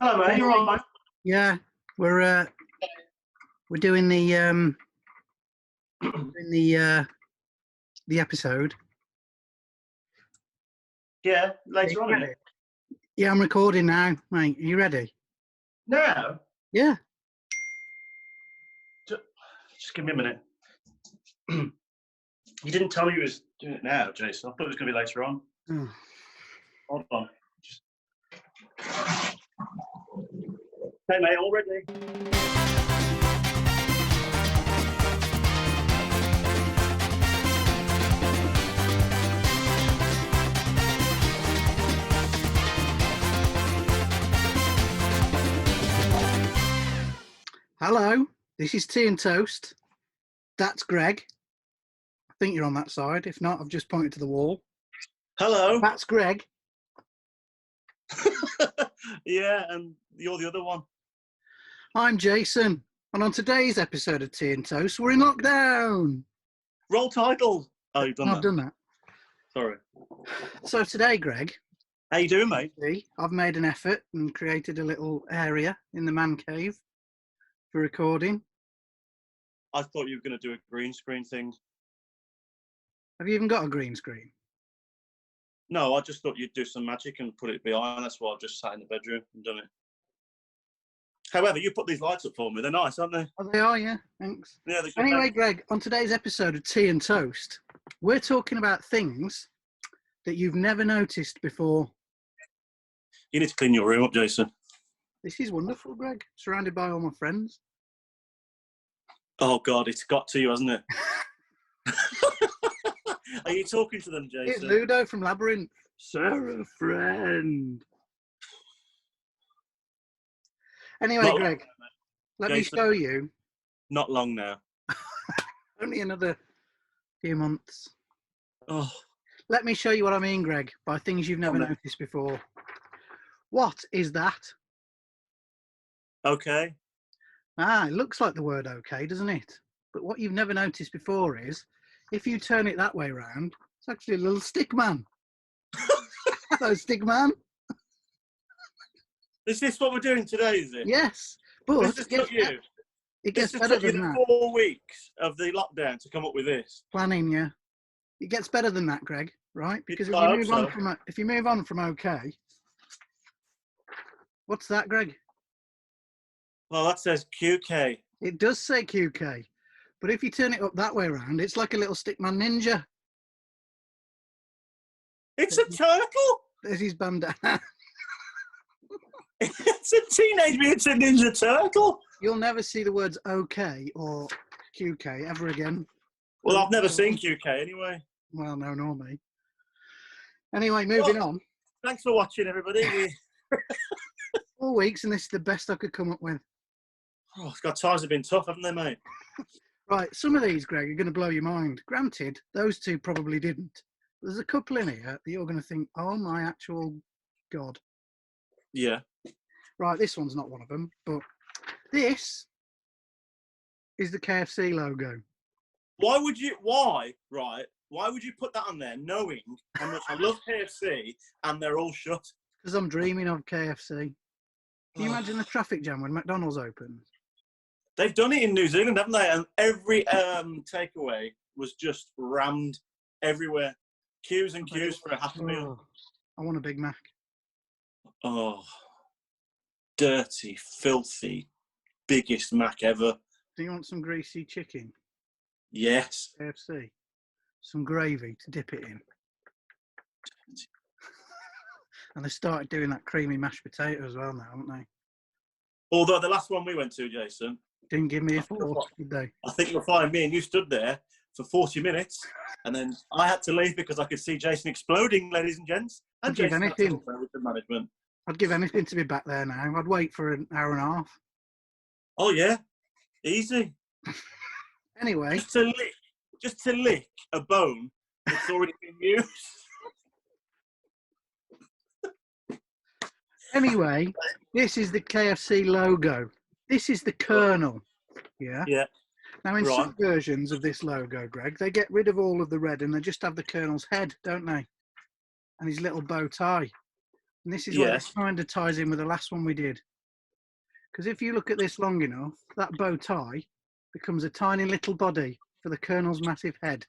Hello, mate. You're right. Yeah, we're doing the the episode. Yeah, later on. Ready? Yeah, I'm recording now, mate. Are you ready? No. Yeah. Just give me a minute. You didn't tell me you was doing it now, Jason. I thought it was going to be later on. Oh. Hold on. Okay, mate. All ready? Hello, this is Tea and Toast. That's Greg. I think you're on that side. If not, I've just pointed to the wall. Hello. That's Greg. Yeah, and you're the other one. I'm Jason. And on today's episode of Tea and Toast, we're in lockdown. Roll title. Oh, you've done that. I've done that. Sorry. So today, Greg, How you doing, mate? I've made an effort and created a little area in the man cave for recording. I thought you were going to do a green screen thing. Have you even got a green screen? No, I just thought you'd do some magic and put it behind. That's why I've just sat in the bedroom and done it. However, you put these lights up for me. They're nice, aren't they? Oh, they are, yeah. Thanks. Yeah. Anyway, Greg, on today's episode of Tea and Toast, we're talking about things that you've never noticed before. You need to clean your room up, Jason. This is wonderful, Greg. Surrounded by all my friends. Oh, God, it's got to you, hasn't it? Are you talking to them, Jason? It's Ludo from Labyrinth. Sarah, friend. Anyway, Not Greg, let me show you. Not long now. Only another few months. Oh. Let me show you what I mean, Greg, by things you've never noticed before. What is that? Okay. It looks like the word okay, doesn't it? But what you've never noticed before is, if you turn it that way round, it's actually a little stick man. Hello, stick man. Is this what we're doing today, is it? Yes, but this just took you. It gets this better took you than the that. 4 weeks of the lockdown to come up with this. Planning, yeah. It gets better than that, Greg, right? Because if you move on from okay, what's that, Greg? Well, that says QK. It does say QK, but if you turn it up that way around, it's like a little stickman ninja. It's a turtle. There's his bandana. It's a Teenage Mutant Ninja Turtle. You'll never see the words OK or QK ever again. Well, I've never seen QK anyway. Well, no, nor me. Anyway, moving on. Thanks for watching, everybody. 4 weeks, and this is the best I could come up with. Oh, God, times have been tough, haven't they, mate? Right, some of these, Greg, are going to blow your mind. Granted, those two probably didn't. There's a couple in here that you're going to think, oh, my actual God. Yeah. Right, this one's not one of them, but this is the KFC logo. Why would you put that on there knowing how much I love KFC and they're all shut? Because I'm dreaming of KFC. Can you imagine the traffic jam when McDonald's opens? They've done it in New Zealand, haven't they? And every takeaway was just rammed everywhere. Queues and queues for a Happy Meal. I want a Big Mac. Oh, dirty, filthy, biggest Mac ever. Do you want some greasy chicken? Yes. KFC. Some gravy to dip it in. And they started doing that creamy mashed potato as well now, haven't they? Although the last one we went to, Jason, didn't give me a thought, did they? I think you'll find me and you stood there for 40 minutes and then I had to leave because I could see Jason exploding, ladies and gents. And I'd give anything. With the management. I'd give anything to be back there now. I'd wait for an hour and a half. Oh, yeah. Easy. Anyway. Just to lick a bone that's already been used. Anyway, this is the KFC logo. This is the kernel. Yeah? Yeah. Now, in some versions of this logo, Greg, they get rid of all of the red and they just have the Colonel's head, don't they? And his little bow tie. And this is where it kind of ties in with the last one we did. Because if you look at this long enough, that bow tie becomes a tiny little body for the Colonel's massive head.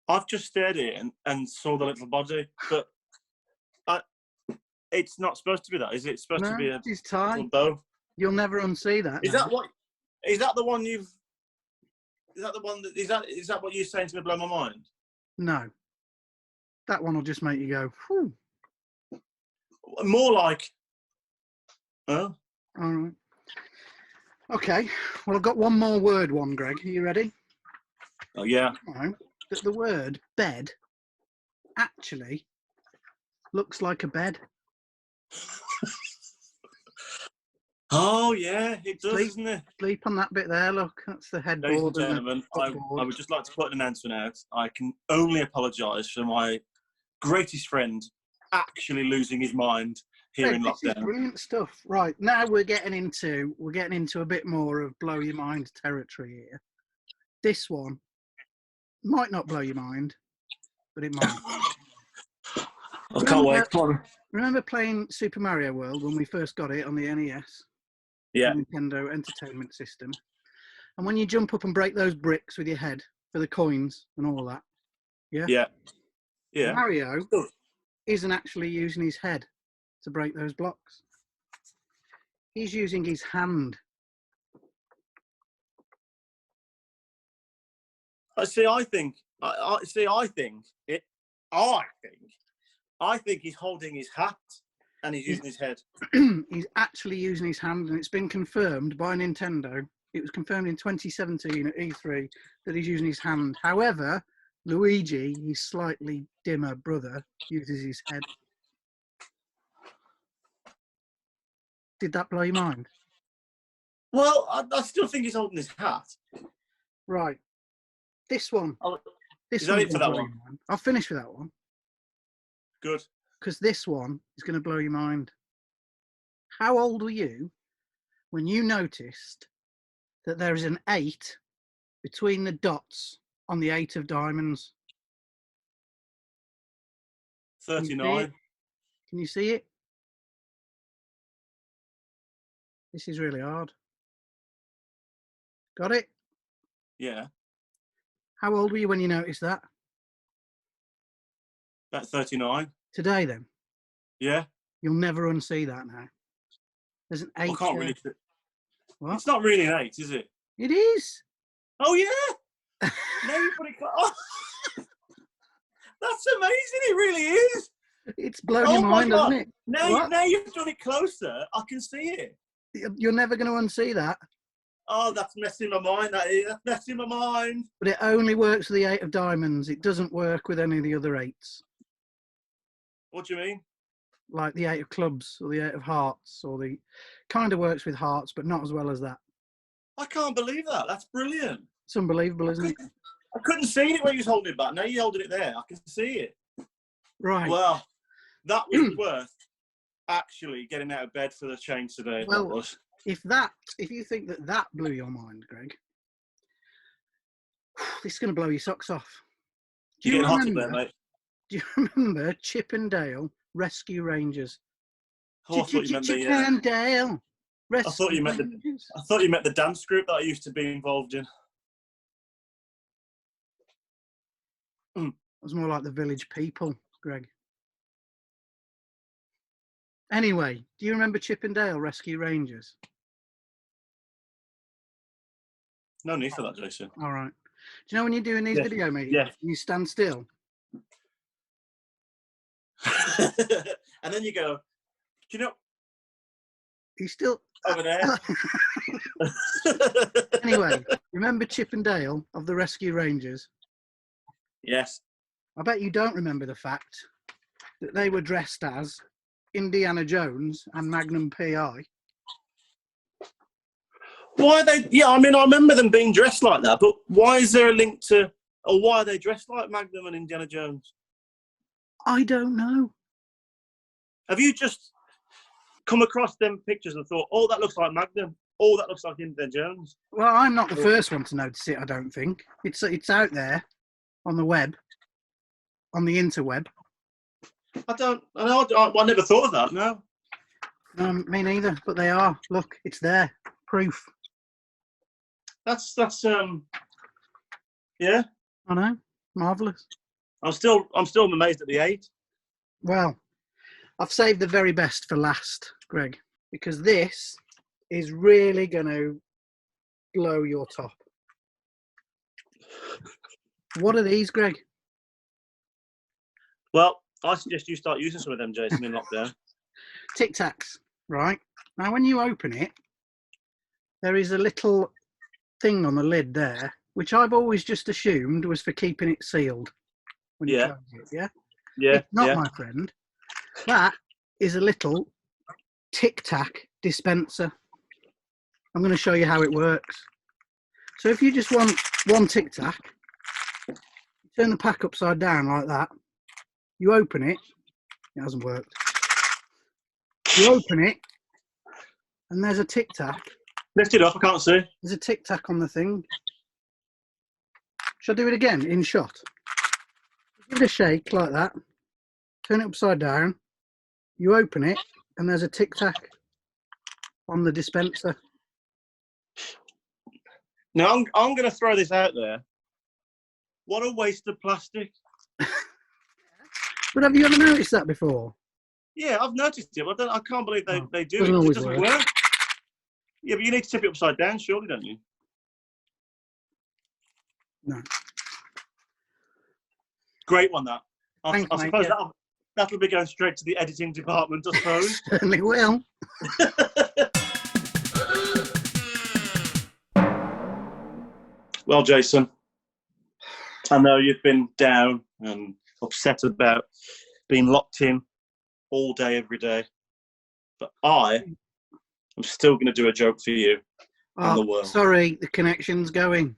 I've just stared at it and saw the little body, but it's not supposed to be that, is it? It's supposed to be a his tie. little bow. You'll never unsee that. Is that what? Is that the one you've? Is that the one that? Is that what you're saying to me? Blow my mind. No. That one will just make you go, whew. More like, huh? All right. Okay. Well, I've got one more word, Greg. Are you ready? Oh, yeah. No. That the word bed actually looks like a bed. Oh, yeah, it does, doesn't it? Sleep on that bit there, look. That's the headboard. Ladies and gentlemen, I would just like to put an announcement out. I can only apologise for my greatest friend actually losing his mind here in lockdown. This is brilliant stuff. Right, now we're getting into a bit more of blow your mind territory here. This one might not blow your mind, but it might. I can't wait. Come on. Remember playing Super Mario World when we first got it on the NES? Yeah. Nintendo Entertainment System. And when you jump up and break those bricks with your head for the coins and all that. Yeah? Yeah. Yeah. Mario isn't actually using his head to break those blocks. He's using his hand. I think he's holding his hat and he's using his head. He's actually using his hand, and it's been confirmed by Nintendo. It was confirmed in 2017 at E3 that he's using his hand. However, Luigi, his slightly dimmer brother, uses his head. Did that blow your mind? Well, I still think he's holding his hat. Right. This one. Is that it for that one? I'll finish with that one. Good. Because this one is going to blow your mind. How old were you when you noticed that there is an 8 between the dots on the 8 of diamonds? 39. Can you see it? This is really hard. Got it? Yeah. How old were you when you noticed that? About 39. Today, then? Yeah. You'll never unsee that now. There's an 8. I can't really. What? It's not really an 8, is it? It is. Oh, yeah. Now you put it. Oh, that's amazing. It really is. It's blown your mind, doesn't it? Now you've done it closer. I can see it. You're never going to unsee that. Oh, that's messing my mind. That's messing my mind. But it only works with the 8 of diamonds. It doesn't work with any of the other 8s. What do you mean? Like the 8 of clubs or the 8 of hearts, or the kind of works with hearts, but not as well as that. I can't believe that. That's brilliant. It's unbelievable, isn't it? I couldn't see it when you was holding it back. Now you're holding it there. I can see it. Right. Well, that was worth actually getting out of bed for the change today. Well, that was. If you think that blew your mind, Greg, this is going to blow your socks off. You're getting hot up there, mate. Do you remember Chip and Dale Rescue Rangers? Oh, I thought you meant Chip and Dale Rescue I thought you meant the dance group that I used to be involved in. It was more like the Village People, Greg. Anyway, do you remember Chip and Dale Rescue Rangers? No need for that, Jason. All right. Do you know when you're doing these video meetings, you stand still? And then you go, do you know? He's still over there. Anyway, remember Chip and Dale of the Rescue Rangers? Yes. I bet you don't remember the fact that they were dressed as Indiana Jones and Magnum P.I. Why are they? Yeah, I mean, I remember them being dressed like that, but why is there a link to, or why are they dressed like Magnum and Indiana Jones? I don't know. Have you just come across them pictures and thought, oh, that looks like Magnum, oh, that looks like Indiana Jones? Well, I'm not the first one to notice it, I don't think. It's out there on the web, on the interweb. I never thought of that, no. Me neither, but they are. Look, it's there. Proof. That's yeah. I know. Marvellous. I'm still amazed at the 8. Well, I've saved the very best for last, Greg, because this is really going to blow your top. What are these, Greg? Well, I suggest you start using some of them, Jason, in lockdown. Tic Tacs, right? Now, when you open it, there is a little thing on the lid there, which I've always just assumed was for keeping it sealed. When you close it, yeah? It's not, my friend. That is a little Tic Tac dispenser. I'm going to show you how it works. So if you just want one Tic Tac, turn the pack upside down like that. You open it. It hasn't worked. You open it, and there's a Tic Tac. Lift it up, I can't see. There's a Tic Tac on the thing. Shall I do it again in shot? Give it a shake like that. Turn it upside down. You open it, and there's a Tic Tac on the dispenser. Now, I'm going to throw this out there. What a waste of plastic. But have you ever noticed that before? Yeah, I've noticed it. But I can't believe they do Doesn't it. always It doesn't work. Yeah, but you need to tip it upside down, surely, don't you? No. Great one, that. I suppose yeah. that'll be going straight to the editing department, I suppose. Certainly will. Well, Jason, I know you've been down and upset about being locked in all day, every day. But I am still going to do a joke for you and the world. Sorry, the connection's going.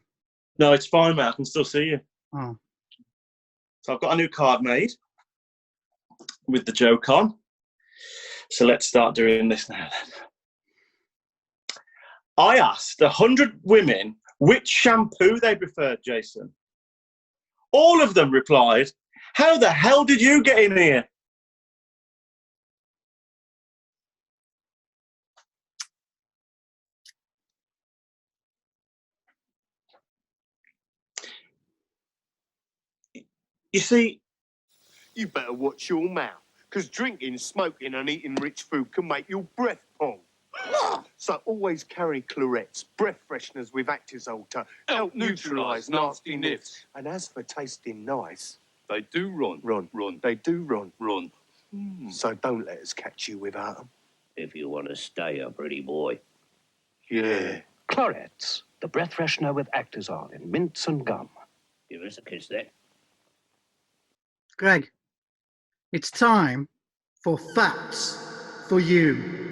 No, it's fine, mate. I can still see you. Oh. So I've got a new card made with the joke on. So let's start doing this now then. I asked 100 women which shampoo they preferred, Jason. All of them replied, "How the hell did you get in here?" You see, you better watch your mouth, because drinking, smoking and eating rich food can make your breath pong. So always carry Claret's, breath fresheners with Actizol to help neutralise nasty niffs. And as for tasting nice, they do run. They do run. Mm. So don't let us catch you without them. If you want to stay a pretty boy. Yeah. Claret's, the breath freshener with Actizol in mints and gum. Give us a kiss then. Greg, it's time for facts for you.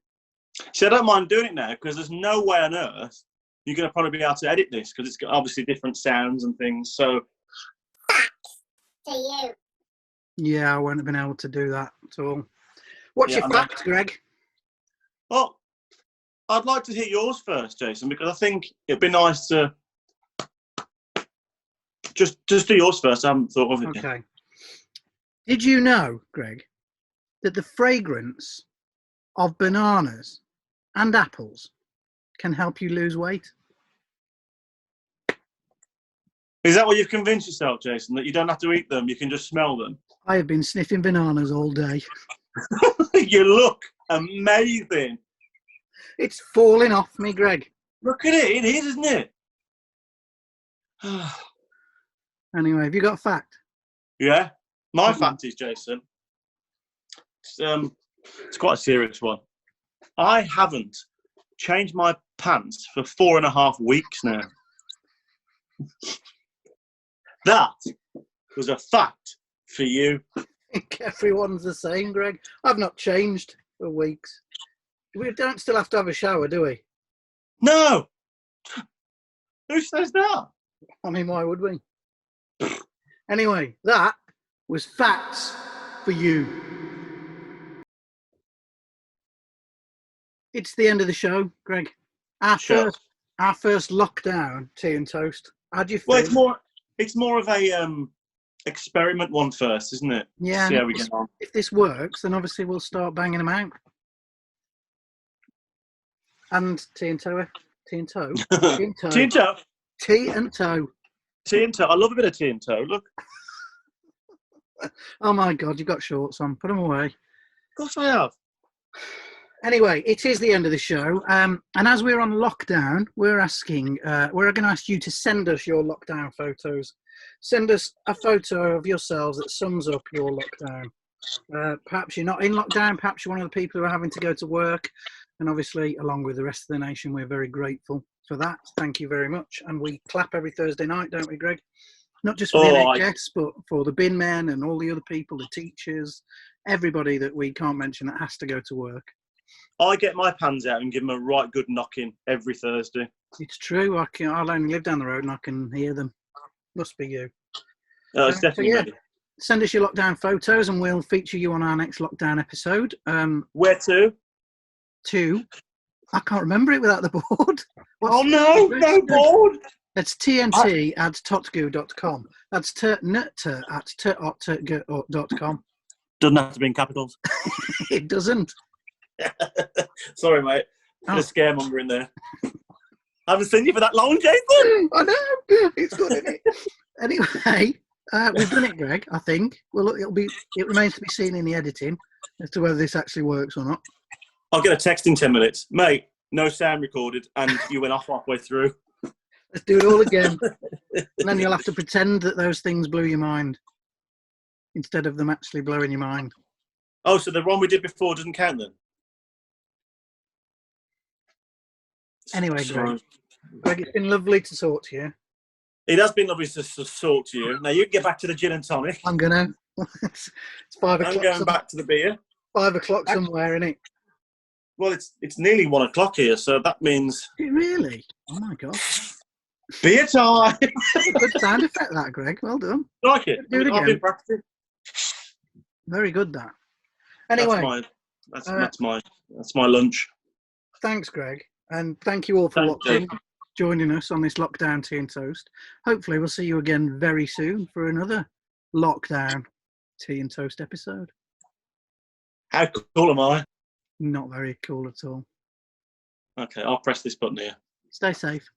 See, I don't mind doing it now because there's no way on earth you're going to probably be able to edit this because it's got obviously different sounds and things. So, facts to you. Yeah, I won't have been able to do that at all. What's your fact, Greg? Well, I'd like to hear yours first, Jason, because I think it'd be nice to just do yours first. I haven't thought of it yet. Okay. Did you know, Greg, that the fragrance of bananas and apples can help you lose weight? Is that what you've convinced yourself, Jason, that you don't have to eat them, you can just smell them? I have been sniffing bananas all day. You look amazing. It's falling off me, Greg. Look at it. It is, isn't it? Anyway, have you got a fact? Yeah. My fact is, Jason, it's quite a serious one. I haven't changed my pants for 4.5 weeks now. That was a fact for you. I think everyone's the same, Greg. I've not changed for weeks. We don't still have to have a shower, do we? No. Who says that? I mean, why would we? Anyway, that was facts for you. It's the end of the show, Greg. Our first lockdown tea and toast. How do you feel? Well, it's more of a experiment one first, isn't it? Yeah. See how we get on. If this works, then obviously we'll start banging them out. And tea and toe. Tea and toe. Tea and toe. Tea and toe. Tea and toe. Tea and toe. I love a bit of tea and toe. Look. Oh my God, you've got shorts on. Put them away. Of course I have. Anyway, it is the end of the show. And as we're on lockdown, we're going to ask you to send us your lockdown photos. Send us a photo of yourselves that sums up your lockdown. Perhaps you're not in lockdown. Perhaps you're one of the people who are having to go to work. And obviously, along with the rest of the nation, we're very grateful for that. Thank you very much. And we clap every Thursday night, don't we, Greg? Not just for the NHS, but for the bin men and all the other people, the teachers, everybody that we can't mention that has to go to work. I get my pans out and give them a right good knocking every Thursday. It's true. I'll only live down the road and I can hear them. Must be you. It's definitely ready. Send us your lockdown photos and we'll feature you on our next lockdown episode. Where to? I can't remember it without the board. No board. It's tnt@totgoo.com. That's tnt@totgoo.com. Doesn't have to be in capitals. It doesn't. Sorry, mate. Bit of scaremonger in there. I haven't seen you for that long, Jason. I know. It's good, isn't it? Anyway, we've done it, Greg, I think. Well, look, it remains to be seen in the editing as to whether this actually works or not. I'll get a text in 10 minutes. Mate, no sound recorded, and you went off halfway through. Let's do it all again. And then you'll have to pretend that those things blew your mind instead of them actually blowing your mind. Oh, so the one we did before doesn't count then? Anyway, Greg, it's been lovely to talk to you. It has been lovely to talk to you. Now, you can get back to the gin and tonic. I'm going to. It's 5 o'clock. I'm going back to the beer. 5 o'clock somewhere, isn't it? Well, it's nearly 1 o'clock here, so that means... Is it really? Oh, my God. Beer time! Good sound effect, that, Greg. Well done. Like it. Do it again. I've been practicing. Very good, that. Anyway. That's my lunch. Thanks, Greg. And thank you all for joining us on this Lockdown Tea and Toast. Hopefully we'll see you again very soon for another Lockdown Tea and Toast episode. How cool am I? Not very cool at all. Okay, I'll press this button here. Stay safe.